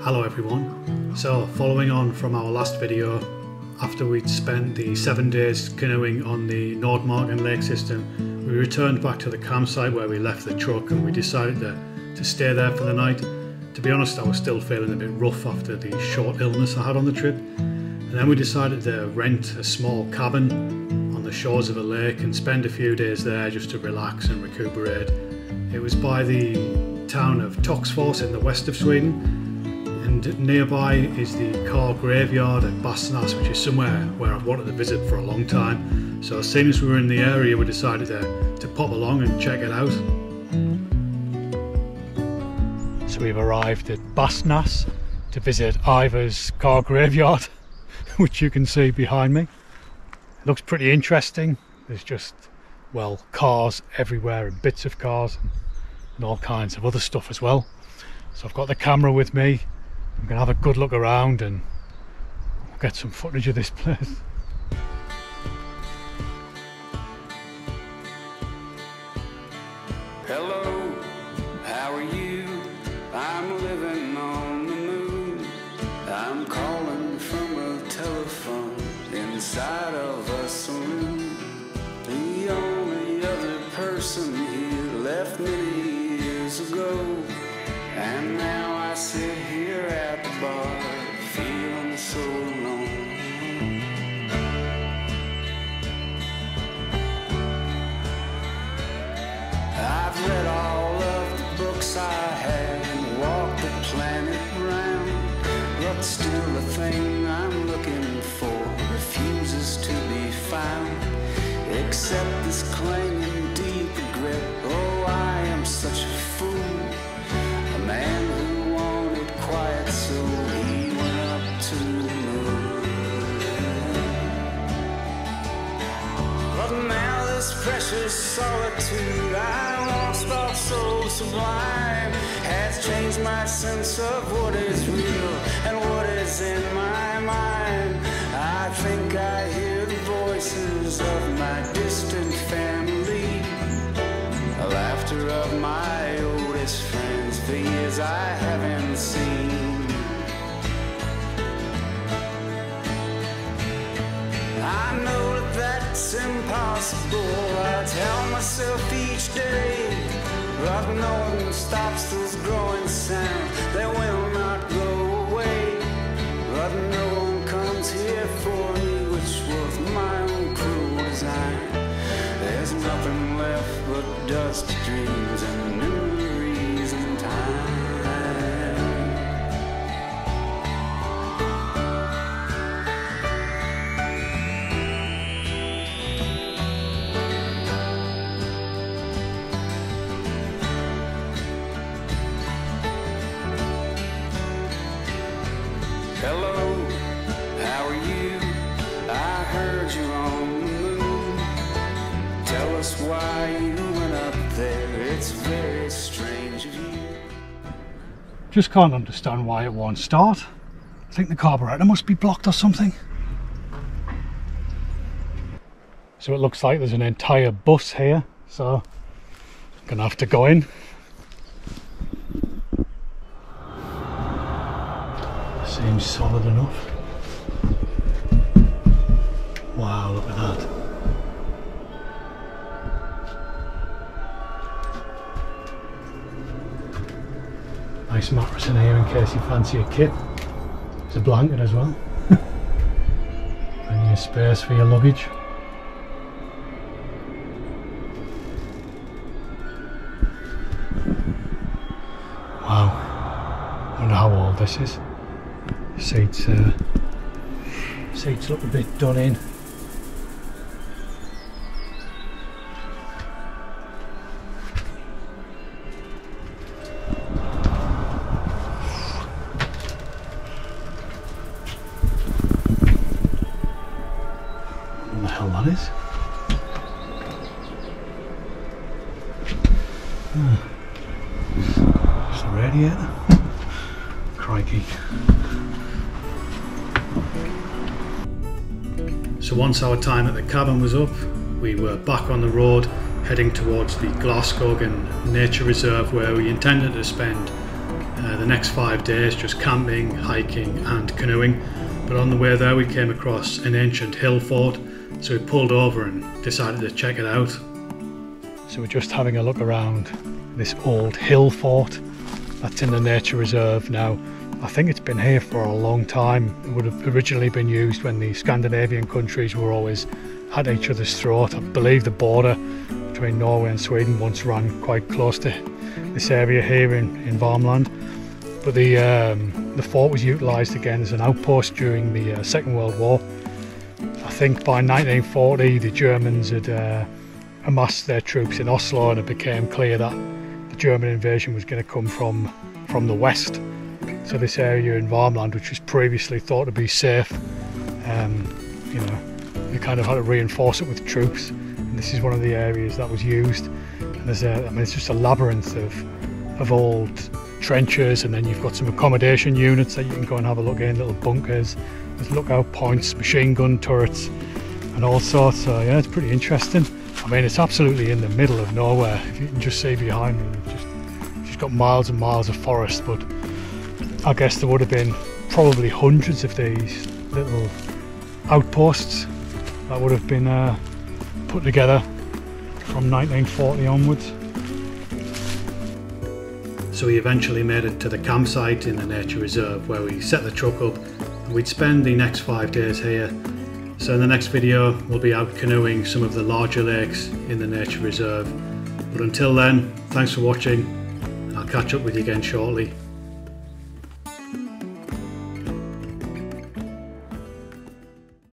Hello everyone. So following on from our last video, after we'd spent the 7 days canoeing on the Nordmarken lake system, we returned back to the campsite where we left the truck, and we decided to stay there for the night. To be honest, I was still feeling a bit rough after the short illness I had on the trip, and then we decided to rent a small cabin on the shores of a lake and spend a few days there just to relax and recuperate. It was by the town of Töcksfors in the west of Sweden, and nearby is the car graveyard at Båstnäs, which is somewhere where I've wanted to visit for a long time. So as soon as we were in the area, we decided to pop along and check it out. So we've arrived at Båstnäs to visit Ivar's car graveyard, which you can see behind me. It looks pretty interesting. There's just, well, cars everywhere and bits of cars and all kinds of other stuff as well. So I've got the camera with me. I'm going to have a good look around and get some footage of this place. Hello, how are you? I'm living on the moon. I'm calling from a telephone inside of a saloon. The only other person here left many years ago, and now I sit here at the bar feeling so alone. I've read all of the books I had and walked the planet round, but still the thing I'm looking for refuses to be found, except this clanging deep regret. Oh, I am such a fool, a man who wanted quiet, so he went up to the moon. But now this precious solitude I once thought so sublime has changed my sense of what is real and what is in my mind. I think I hear the voices of my distant family, the laughter of my oldest friends for years I haven't seen. I know that that's impossible, I tell myself each day, but no one stops those growing sounds, they will not go away. But no one comes here for me, which was my own cruel design. There's nothing left but dusty dreams and memories and time. Hello, how are you? I heard you're on the moon. Tell us why you went up there, it's very strange of you. Just can't understand why it won't start. I think the carburetor must be blocked or something. So it looks like there's an entire bus here, so I'm gonna have to go in. Seems solid enough. Wow, look at that. Nice mattress in here in case you fancy a kit. There's a blanket as well. Plenty of space for your luggage. Wow, I wonder how old this is. Seats look a bit done in. What the hell that is? It's the radiator. Crikey. So once our time at the cabin was up, we were back on the road heading towards the Glaskogen nature reserve, where we intended to spend the next 5 days just camping, hiking and canoeing, but on the way there we came across an ancient hill fort, so we pulled over and decided to check it out. So we're just having a look around this old hill fort that's in the nature reserve now. I think it's been here for a long time. It would have originally been used when the Scandinavian countries were always at each other's throat. I believe the border between Norway and Sweden once ran quite close to this area here in Värmland. But the fort was utilised again as an outpost during the Second World War. I think by 1940 the Germans had amassed their troops in Oslo, and it became clear that the German invasion was going to come from the west. So this area in Värmland, which was previously thought to be safe, you know, they kind of had to reinforce it with troops. And this is one of the areas that was used. And there's I mean, it's just a labyrinth of old trenches, and then you've got some accommodation units that you can go and have a look in, little bunkers. There's lookout points, machine gun turrets, and all sorts. So yeah, it's pretty interesting. I mean, it's absolutely in the middle of nowhere. If you can just see behind me, just got miles and miles of forest. But I guess there would have been probably hundreds of these little outposts that would have been put together from 1940 onwards. So we eventually made it to the campsite in the nature reserve, where we set the truck up, and we'd spend the next 5 days here. So in the next video we'll be out canoeing some of the larger lakes in the nature reserve. But until then, thanks for watching, and I'll catch up with you again shortly.